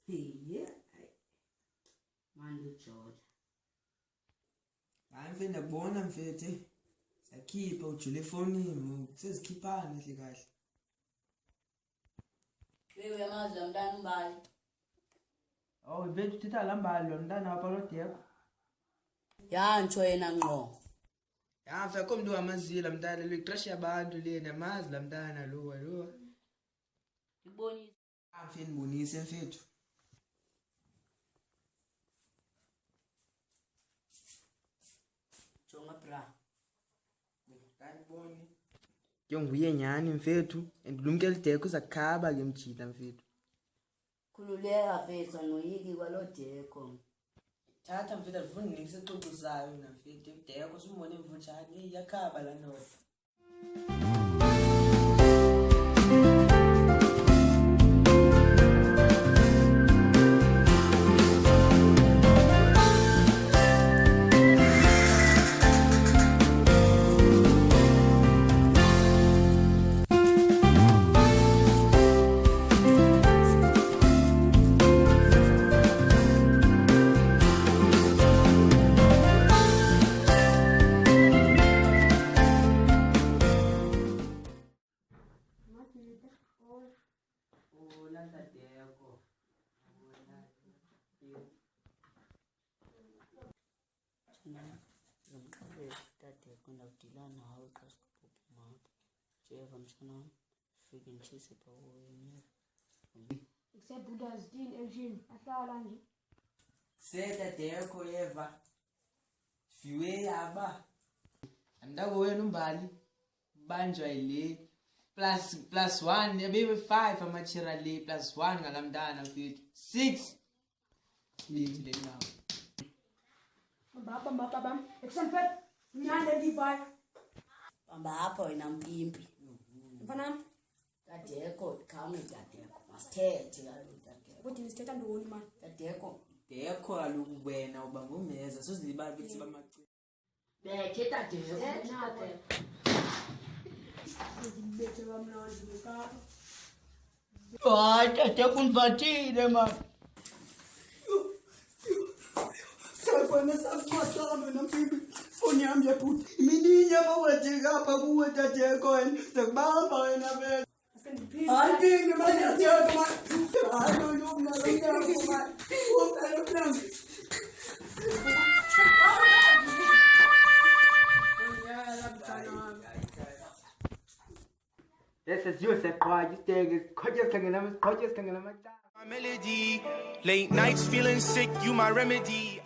Yeah. Manje uJola. Hayi mfethu ndakubona mfethu. Sakhipha ujule efonini, sezikhiphana kahle kahle. Wewe uyamazi lo mntana umbali. Oh, mfethu uthetha lambali lo mntana apha lodeko. Ya ntsho yena ngqo. Ya mfethu komntu wamazila mntana lo icrash yabantu le namazi la mntana lo. Ngibonisa. Mfethu ndibonise mfethu. Jonga bra. Kaniboni. Ke nguye nyani mfethu and lumkele deko uzakukhaba ke mjida mfethu. Khululeka mfethu anoyiki kwalodeko. Thatha mfethu alifuni nikise xoxisayo na mfethu deko simbone mvutshane iyakhaba la ndoda. Hola Tateko. Ngimqabele Tateko ndakudila nawe xa sikhupha mapha. Jeva mtshana fike ngishise phaweni. Except Buddha's din engine. Ahlala nje. Seta deko Eva. Fiwe yaba. Amntako wena umbali banjwa ile plus 1 yabe 5 amachira le plus 1 ngalamntana mfethu 6 lithi le nawo. Baba. Except pet. Nyande divai. Bamba apha wena mpimpi. Mfana. Tateko khame Tateko. Masithethe kaloku Tateko. Ukuthi nisithetha ntoni man? Tateko Deko kaloku wena uba ngumeza sozilibala ukuthi bamacini. bethe Tateko. Ndibethe kamnandi ngeka. Hayi Tateko univathile man. Sawubona sakumasame nomphimbi foni yami yebhuti imininye abawetheka apha kuwe Tateko wena ndakubamba wena vele hayi pingi manje Tateko man hayi lo mnalo man umntana This is you said quiet you stay coaches can get My melody, late nights feeling sick, you my remedy.